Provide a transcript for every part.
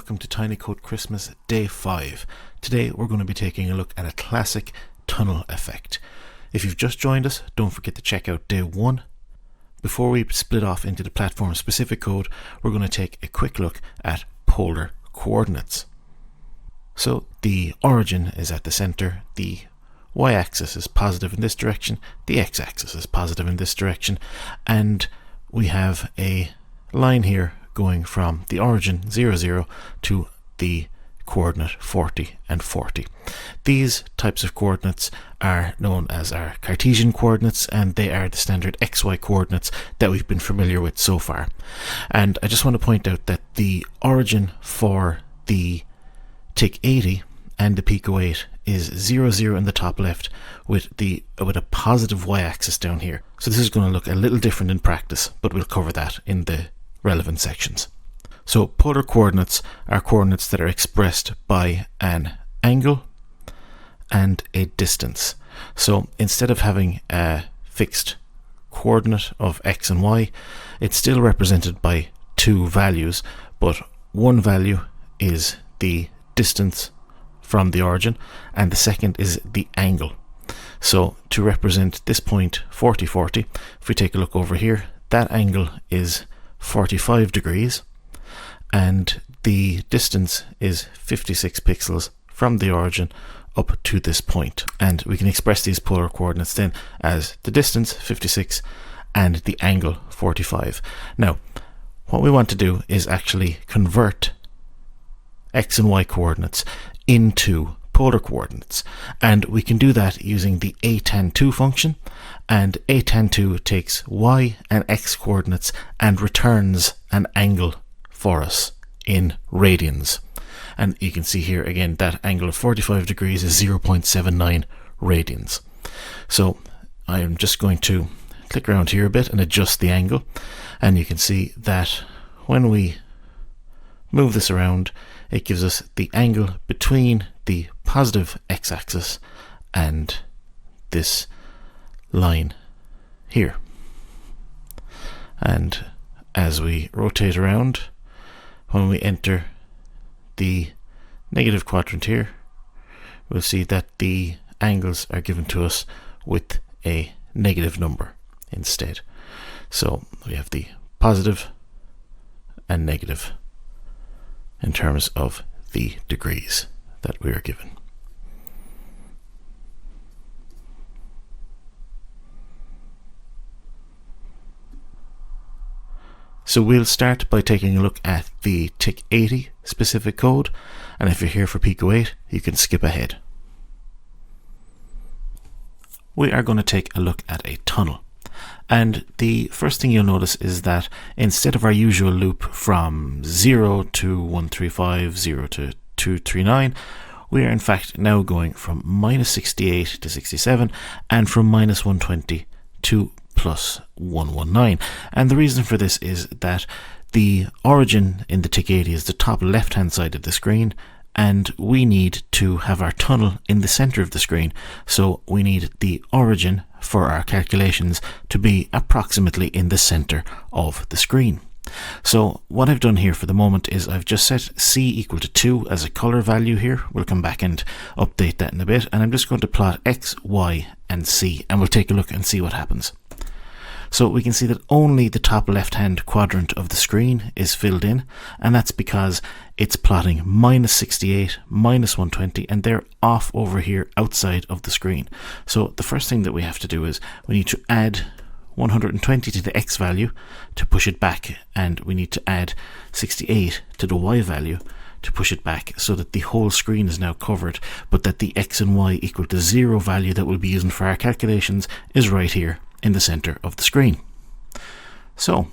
welcome to Tiny Code Christmas Day 5. Today we're going to be taking a look at a classic tunnel effect. If you've just joined us, don't forget to check out Day 1. Before we split off into the platform specific code, we're going to take a quick look at polar coordinates. So the origin is at the center, the y-axis is positive in this direction, the x-axis is positive in this direction, and we have a line here going from the origin 0, 0 to the coordinate 40 and 40. These types of coordinates are known as our Cartesian coordinates, and they are the standard XY coordinates that we've been familiar with so far. And I just want to point out that the origin for the PICO-8 and the PICO-8 is 0, 0 in the top left with a positive y-axis down here. So this is going to look a little different in practice, but we'll cover that in the relevant sections. So polar coordinates are coordinates that are expressed by an angle and a distance. So instead of having a fixed coordinate of x and y, it's still represented by two values, but one value is the distance from the origin and the second is the angle. So to represent this point 40, 40, if we take a look over here, that angle is 45 degrees and the distance is 56 pixels from the origin up to this point. And we can express these polar coordinates then as the distance 56 and the angle 45. Now what we want to do is actually convert x and y coordinates into polar coordinates, and we can do that using the a_tan_2 function, and a_tan_2 takes y and x coordinates and returns an angle for us in radians. And you can see here again that angle of 45 degrees is 0.79 radians. So I am just going to click around here a bit and adjust the angle, and you can see that when we move this around, it gives us the angle between the positive x-axis and this line here. And as we rotate around, when we enter the negative quadrant here, we'll see that the angles are given to us with a negative number instead. So we have the positive and negative in terms of the degrees that we are given. So we'll start by taking a look at the PIC-80 specific code, and if you're here for PICO-8, you can skip ahead. We are going to take a look at a tunnel. And the first thing you'll notice is that instead of our usual loop from 0 to 135, 0 to 239, we are in fact now going from -68 to 67 and from -120 to +119. And the reason for this is that the origin in the PIC-80 is the top left hand side of the screen, and we need to have our tunnel in the center of the screen, so we need the origin for our calculations to be approximately in the center of the screen. So what I've done here for the moment is I've just set C equal to 2 as a color value here. We'll come back and update that in a bit, and I'm just going to plot X, Y and C, and we'll take a look and see what happens. So we can see that only the top left hand quadrant of the screen is filled in, and that's because it's plotting -68, -120, and they're off over here outside of the screen. So the first thing that we have to do is we need to add 120 to the X value to push it back, and we need to add 68 to the Y value to push it back, so that the whole screen is now covered, but that the X and Y equal to 0 value that we'll be using for our calculations is right here in the center of the screen. So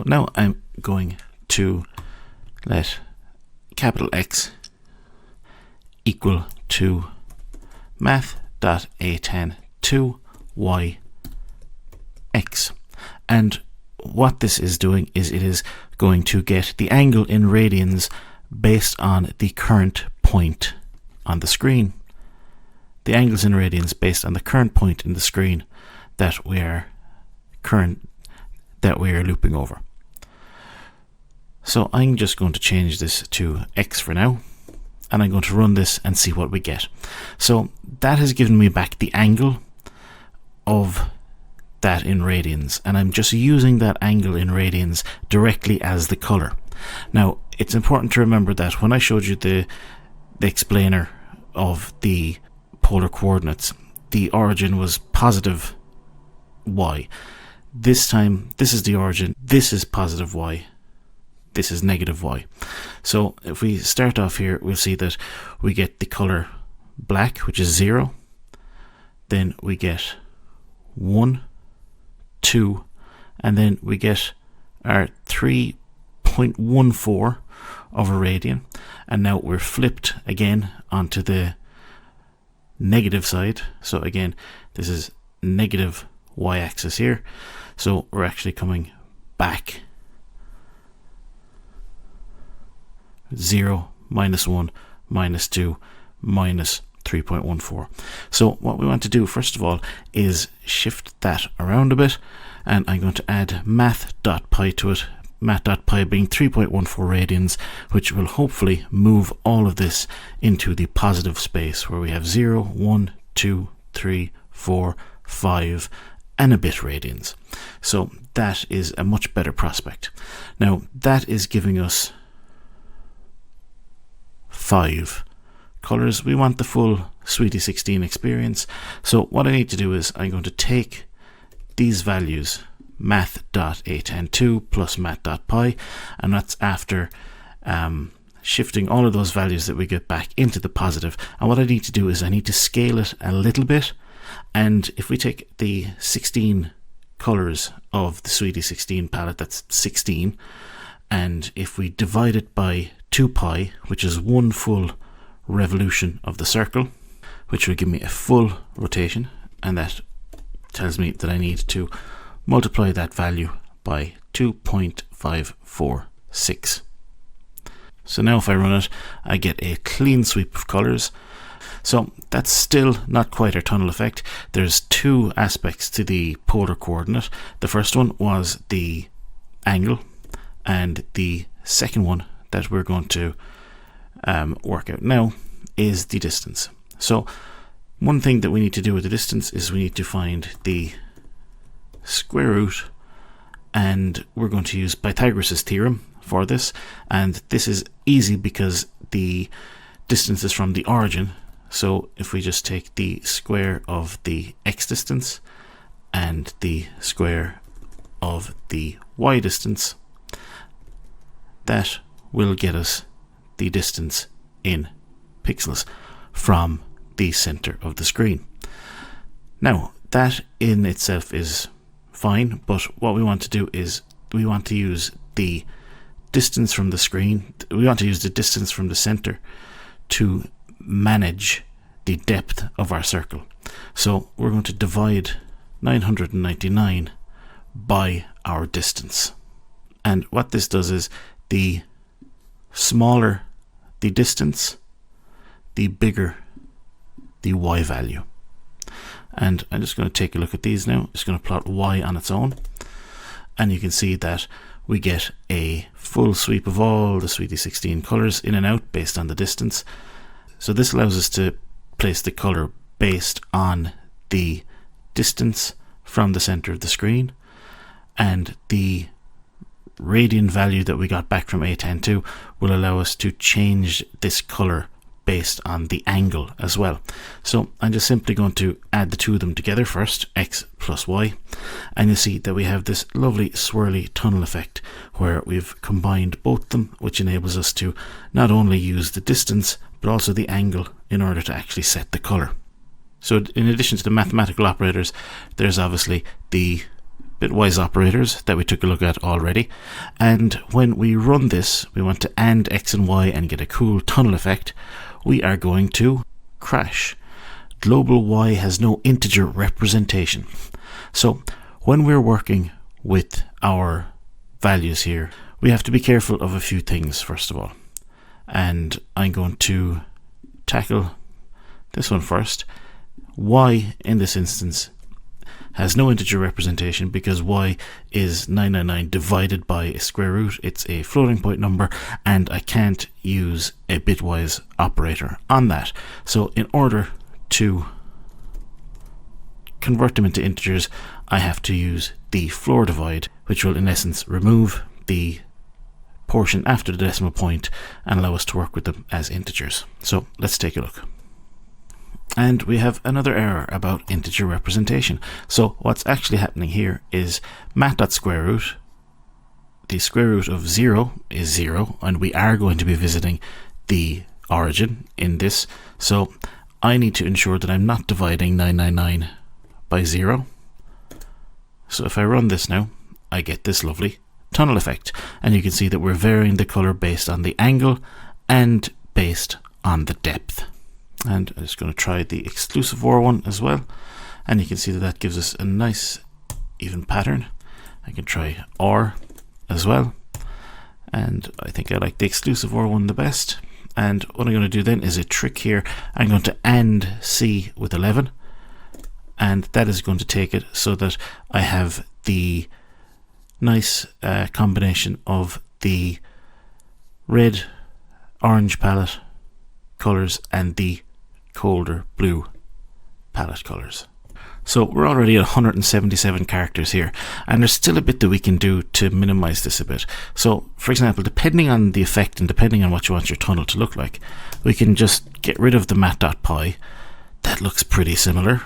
now I'm going to let capital X equal to math.a_tan_2y_x, and what this is doing is it is going to get the angle in radians based on the current point on the screen. The angles in radians based on the current point in the screen that we are looping over. So I'm just going to change this to X for now, and I'm going to run this and see what we get. So that has given me back the angle of that in radians, and I'm just using that angle in radians directly as the color. Now it's important to remember that when I showed you the explainer of the polar coordinates, the origin was positive y. This time this is the origin, this is positive y, this is negative y. So if we start off here, we'll see that we get the color black, which is 0, then we get 1, 2, and then we get our 3.14 of a radian, and now we're flipped again onto the negative side. So again, this is negative y-axis here, so we're actually coming back 0, -1, -2, -3.14. So what we want to do first of all is shift that around a bit, and I'm going to add math.pi to it, math.pi being 3.14 radians, which will hopefully move all of this into the positive space where we have 0, 1, 2, 3, 4, 5 and a bit radians. So that is a much better prospect. Now that is giving us 5 colors. We want the full Sweetie 16 experience. So what I need to do is I'm going to take these values, math.a102 plus math.pi, and that's after shifting all of those values that we get back into the positive. And what I need to do is I need to scale it a little bit. And if we take the 16 colors of the Sweetie 16 palette, that's 16, and if we divide it by 2 pi, which is one full revolution of the circle, which will give me a full rotation, and that tells me that I need to multiply that value by 2.546. So now if I run it, I get a clean sweep of colors. So that's still not quite our tunnel effect. There's 2 aspects to the polar coordinate. The first one was the angle, and the second one that we're going to work out now is the distance. So one thing that we need to do with the distance is we need to find the square root, and we're going to use Pythagoras' theorem for this, and this is easy because the distance is from the origin. So if we just take the square of the x distance and the square of the y distance, that will get us the distance in pixels from the center of the screen. Now that in itself is fine, but what we want to do is we want to use the distance from the screen, we want to use the distance from the center to manage the depth of our circle. So we're going to divide 999 by our distance, and what this does is the smaller the distance, the bigger the y value. And I'm just going to take a look at these now. I'm just going to plot y on its own, and you can see that we get a full sweep of all the Sweetie 16 colors in and out based on the distance. So this allows us to place the color based on the distance from the center of the screen, and the radian value that we got back from A102 will allow us to change this color based on the angle as well. So I'm just simply going to add the two of them together first, x plus y, and you see that we have this lovely swirly tunnel effect where we've combined both of them, which enables us to not only use the distance but also the angle in order to actually set the color. So in addition to the mathematical operators, there's obviously the bitwise operators that we took a look at already, and when we run this, we want to AND x and y and get a cool tunnel effect. We are going to crash. Global y has no integer representation. So when we're working with our values here, we have to be careful of a few things first of all, and I'm going to tackle this one first. Y in this instance has no integer representation because y is 999 divided by a square root. It's a floating point number, and I can't use a bitwise operator on that. So in order to convert them into integers, I have to use the floor divide, which will in essence remove the portion after the decimal point and allow us to work with them as integers. So let's take a look. And we have another error about integer representation. So what's actually happening here is mat.square root, the square root of 0 is 0, and we are going to be visiting the origin in this. So I need to ensure that I'm not dividing 999 by 0. So if I run this now, I get this lovely tunnel effect, and you can see that we're varying the color based on the angle and based on the depth. And I'm just going to try the exclusive OR one as well, and you can see that that gives us a nice even pattern. I can try OR as well, and I think I like the exclusive OR one the best. And what I'm going to do then is a trick here. I'm going to AND C with 11, and that is going to take it so that I have the nice combination of the red orange palette colors and the colder blue palette colors. So we're already at 177 characters here, and there's still a bit that we can do to minimize this a bit. So for example, depending on the effect and depending on what you want your tunnel to look like, we can just get rid of the mat.pi. That looks pretty similar.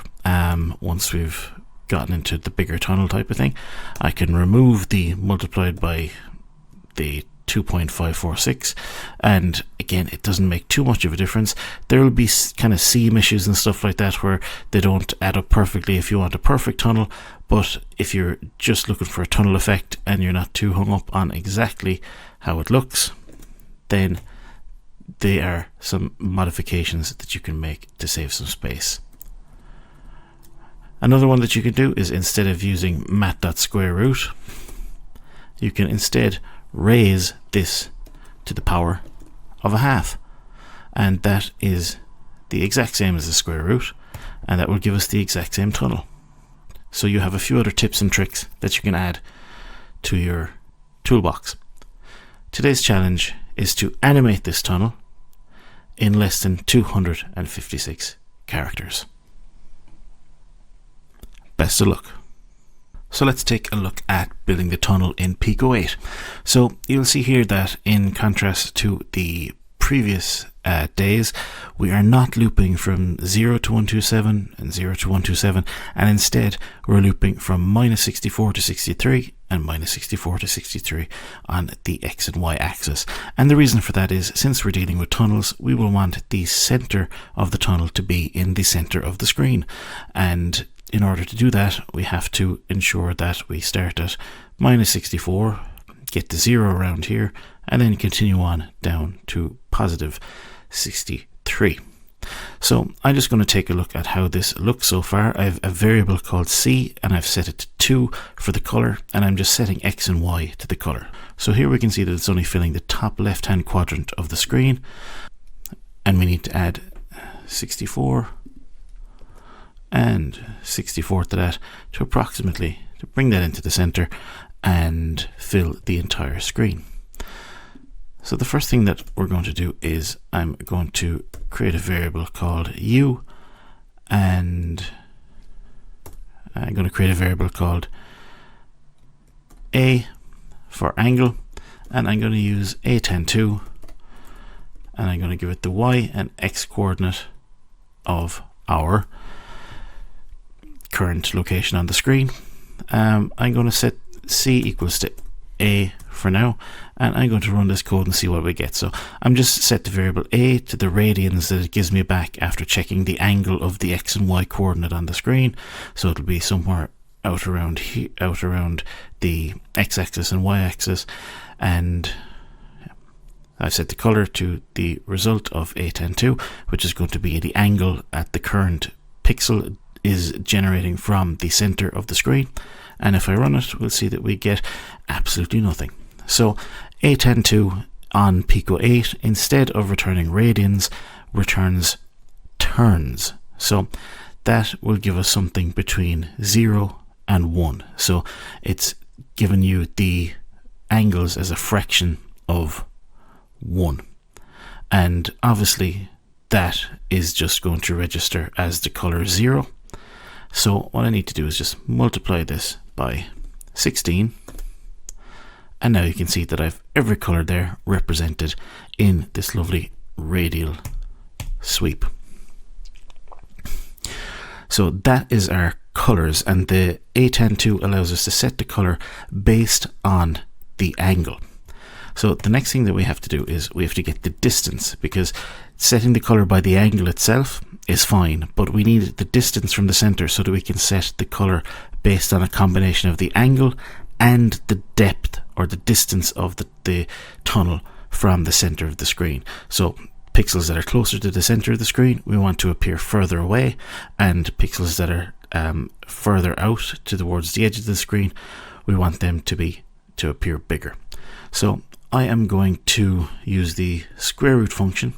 Once we've gotten into the bigger tunnel type of thing, I can remove the multiplied by the 2.546, and again, it doesn't make too much of a difference. There will be kind of seam issues and stuff like that where they don't add up perfectly if you want a perfect tunnel, but if you're just looking for a tunnel effect and you're not too hung up on exactly how it looks, then there are some modifications that you can make to save some space. Another one that you can do is, instead of using mat.square root, you can instead raise this to the power of a half, and that is the exact same as the square root, and that will give us the exact same tunnel. So you have a few other tips and tricks that you can add to your toolbox. Today's challenge is to animate this tunnel in less than 256 characters. Best of luck. So let's take a look at building the tunnel in PICO-8. So you'll see here that in contrast to the previous days, we are not looping from 0 to 127 and 0 to 127, and instead we're looping from -64 to 63 and -64 to 63 on the X and Y axis. And the reason for that is, since we're dealing with tunnels, we will want the center of the tunnel to be in the center of the screen, and in order to do that, we have to ensure that we start at -64, get to 0 around here, and then continue on down to +63. So I'm just going to take a look at how this looks so far. I have a variable called C, and I've set it to 2 for the color, and I'm just setting X and Y to the color. So here we can see that it's only filling the top left hand quadrant of the screen, and we need to add 64 and 64 to that to bring that into the center and fill the entire screen. So the first thing that we're going to do is I'm going to create a variable called U, and I'm going to create a variable called A for angle, and I'm going to use A102, and I'm going to give it the Y and X coordinate of our current location on the screen. I'm going to set C equals to A for now, and I'm going to run this code and see what we get. So I'm just set the variable A to the radians that it gives me back after checking the angle of the X and Y coordinate on the screen. So it'll be somewhere out around here, out around the X-axis and Y-axis, and I've set the color to the result of A102, which is going to be the angle at the current pixel is generating from the center of the screen. And if I run it, we'll see that we get absolutely nothing. So A102 on PICO-8, instead of returning radians, returns turns. So that will give us something between 0 and 1. So it's giving you the angles as a fraction of 1. And obviously that is just going to register as the color 0. So what I need to do is just multiply this by 16. And now you can see that I've every color there represented in this lovely radial sweep. So that is our colors, and the A102 allows us to set the color based on the angle. So the next thing that we have to do is we have to get the distance, because setting the color by the angle itself is fine, but we need the distance from the center so that we can set the color based on a combination of the angle and the depth or the distance of the tunnel from the center of the screen. So pixels that are closer to the center of the screen, we want to appear further away, and pixels that are further out towards the edge of the screen, we want them to appear bigger. So I am going to use the square root function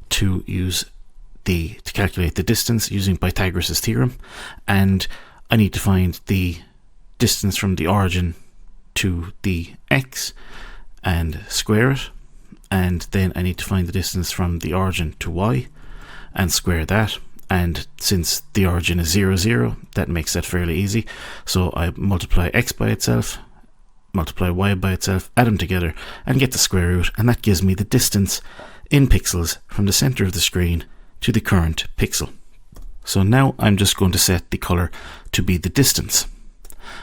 to calculate the distance using Pythagoras' theorem, and I need to find the distance from the origin to the x and square it, and then I need to find the distance from the origin to y and square that. And since the origin is 0, 0, that makes that fairly easy. So I multiply x by itself, multiply y by itself, add them together and get the square root, and that gives me the distance in pixels from the center of the screen to the current pixel. So now I'm just going to set the color to be the distance,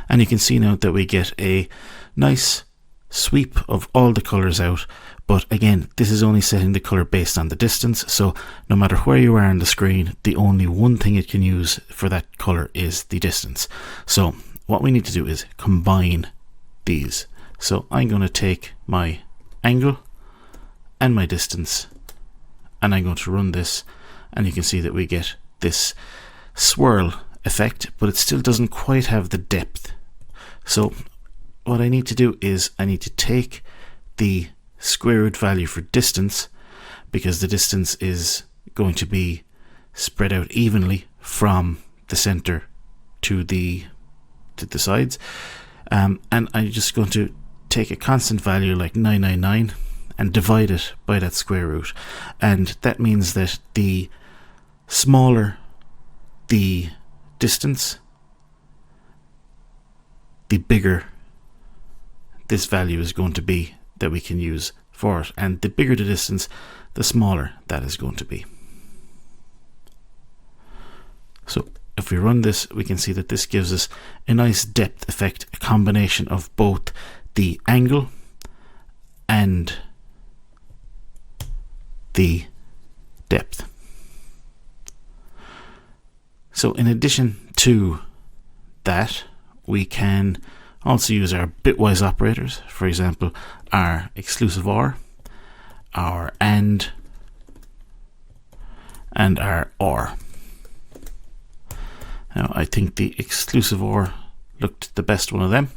and you can see now that we get a nice sweep of all the colors out. But again, this is only setting the color based on the distance, so no matter where you are on the screen, the only one thing it can use for that color is the distance. So what we need to do is combine these. So I'm going to take my angle and my distance, and I'm going to run this, and you can see that we get this swirl effect, but it still doesn't quite have the depth. So what I need to do is I need to take the square root value for distance, because the distance is going to be spread out evenly from the center to the sides, and I'm just going to take a constant value like 999 and divide it by that square root, and that means that the smaller the distance, the bigger this value is going to be that we can use for it, and the bigger the distance, the smaller that is going to be. So if we run this, we can see that this gives us a nice depth effect, a combination of both the angle and the depth. So in addition to that, we can also use our bitwise operators, for example our exclusive OR, our AND, and our OR. Now I think the exclusive OR looked the best one of them.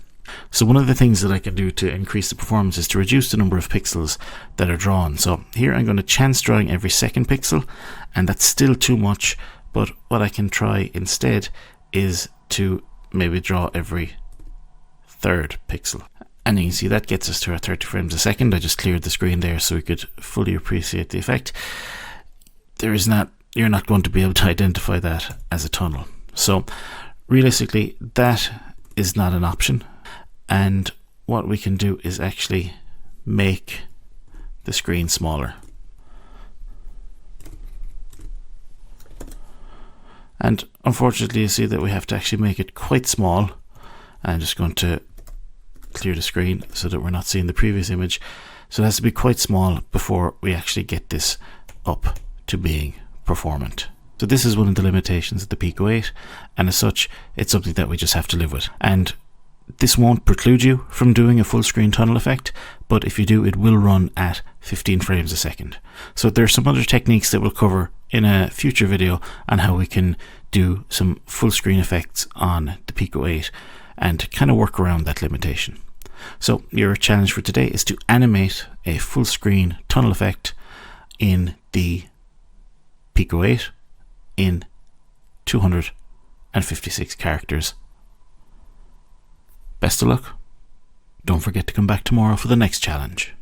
So one of the things that I can do to increase the performance is to reduce the number of pixels that are drawn. So here I'm going to chance drawing every second pixel, and that's still too much, but what I can try instead is to maybe draw every third pixel. And you can see that gets us to our 30 frames a second. I just cleared the screen there so we could fully appreciate the effect. You're not going to be able to identify that as a tunnel. So realistically, that is not an option. And what we can do is actually make the screen smaller. And unfortunately, you see that we have to actually make it quite small. I'm just going to clear the screen so that we're not seeing the previous image. So it has to be quite small before we actually get this up to being performant. So this is one of the limitations of the PICO-8, and as such, it's something that we just have to live with. And this won't preclude you from doing a full screen tunnel effect, but if you do, it will run at 15 frames a second. So there are some other techniques that we'll cover in a future video on how we can do some full screen effects on the PICO-8 and kind of work around that limitation. So your challenge for today is to animate a full screen tunnel effect in the PICO-8 in 256 characters. Best of luck. Don't forget to come back tomorrow for the next challenge.